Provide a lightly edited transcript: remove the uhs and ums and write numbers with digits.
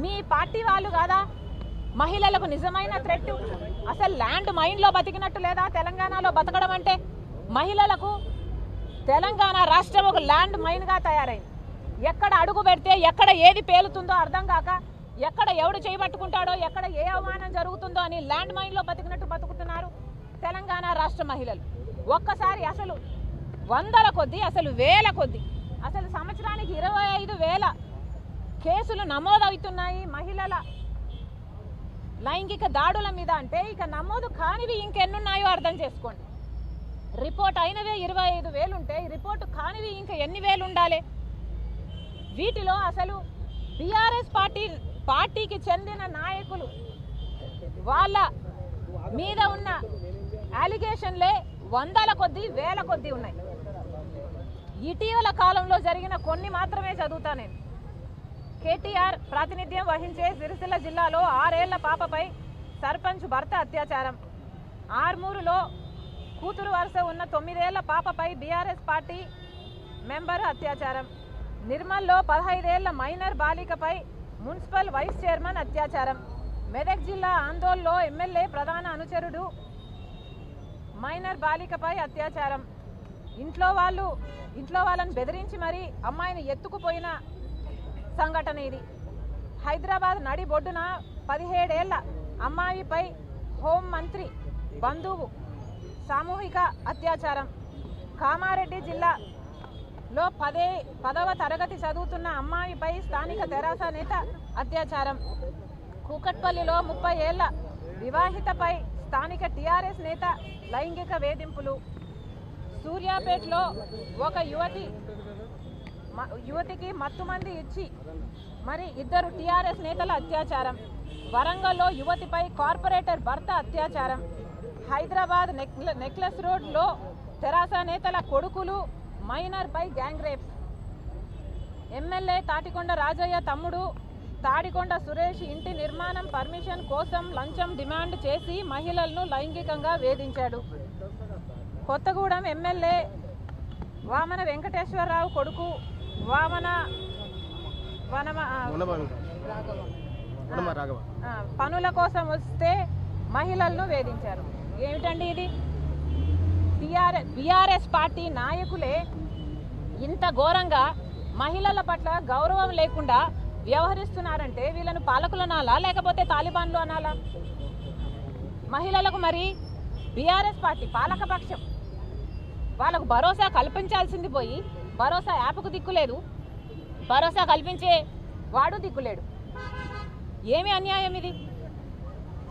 మీ party వాళ్ళు కాదా మహిళలకు నిజమైన థ్రెట్? అసలు ల్యాండ్ మైన్లో బతికినట్టు లేదా తెలంగాణలో బతకడం అంటే? మహిళలకు తెలంగాణ రాష్ట్రం ఒక ల్యాండ్ మైన్గా తయారైంది. ఎక్కడ అడుగు పెడితే ఎక్కడ ఏది పేలుతుందో అర్థం కాక, ఎక్కడ ఎవడు చేయబట్టుకుంటాడో, ఎక్కడ ఏ అవమానం జరుగుతుందో అని ల్యాండ్ మైన్లో బతికినట్టు బతుకుతున్నారు తెలంగాణ రాష్ట్ర మహిళలు. ఒక్కసారి అసలు వందల కొద్దీ, అసలు వేల కొద్దీ, అసలు సంవత్సరానికి 25,000 కేసులు నమోదవుతున్నాయి మహిళల లైంగిక దాడుల మీద. అంటే ఇక నమోదు కానివి ఇంకెన్నున్నాయో అర్థం చేసుకోండి. రిపోర్ట్ అయినవే 25,000 ఉంటే రిపోర్టు కానివి ఇంకా ఎన్ని వేలు ఉండాలి? వీటిలో అసలు బీఆర్ఎస్ పార్టీకి చెందిన నాయకులు వాళ్ళ మీద ఉన్న అలిగేషన్లే వందల కొద్దీ, వేల కొద్దీ ఉన్నాయి. ఇటీవల కాలంలో జరిగిన కొన్ని మాత్రమే చదువుతా నేను. కేటీఆర్ ప్రాతినిధ్యం వహించే సిరిసిల్ల జిల్లాలో 6 ఏళ్ల పాపపై సర్పంచ్ భర్త అత్యాచారం. ఆర్మూరులో కూతురు వరుస ఉన్న 9 ఏళ్ల పాపపై బీఆర్ఎస్ పార్టీ మెంబర్ అత్యాచారం. నిర్మల్లో 15 ఏళ్ల మైనర్ బాలికపై మున్సిపల్ వైస్ చైర్మన్ అత్యాచారం. మెదక్ జిల్లా ఆందోళనలో ఎమ్మెల్యే ప్రధాన అనుచరుడు మైనర్ బాలికపై అత్యాచారం. ఇంట్లో వాళ్ళని బెదిరించి మరీ అమ్మాయిని ఎత్తుకుపోయిన సంఘటన ఇది. హైదరాబాద్ నడిబొడ్డున 17 ఏళ్ల అమ్మాయిపై హోం మంత్రి బంధువు సామూహిక అత్యాచారం. కామారెడ్డి జిల్లాలో 10వ తరగతి చదువుతున్న అమ్మాయిపై స్థానిక తెరాస నేత అత్యాచారం. కూకట్పల్లిలో 30 ఏళ్ల వివాహితపై స్థానిక టీఆర్ఎస్ నేత లైంగిక వేధింపులు. సూర్యాపేటలో ఒక యువతికి మత్తుమంది ఇచ్చి మరి 2 టీఆర్ఎస్ నేతల అత్యాచారం. వరంగల్లో యువతిపై కార్పొరేటర్ భర్త అత్యాచారం. హైదరాబాద్ నెక్లెస్ రోడ్లో తెరాస నేతల కొడుకులు మైనర్పై gang rape. MLA Tatikonda Rajaiah తమ్ముడు తాడికొండ సురేష్ ఇంటి నిర్మాణం పర్మిషన్ కోసం లంచం డిమాండ్ చేసి మహిళలను లైంగికంగా వేధించాడు. కొత్తగూడెం ఎమ్మెల్యే వామన వెంకటేశ్వరరావు కొడుకు పనుల కోసం వస్తే మహిళలను వేధించారు. ఏమిటండి ఇది? బీఆర్ఎస్ పార్టీ నాయకులే ఇంత ఘోరంగా మహిళల పట్ల గౌరవం లేకుండా వ్యవహరిస్తున్నారంటే వీళ్ళను పాలకులు అనాలా లేకపోతే తాలిబాన్లు అనాలా? మహిళలకు మరి బీఆర్ఎస్ పార్టీ పాలకపక్షం వాళ్ళకు భరోసా కల్పించాల్సింది పోయి భరోసా యాప్కు దిక్కులేదు, భరోసా కల్పించే వాడు దిక్కులేడు. ఏమి అన్యాయం ఇది?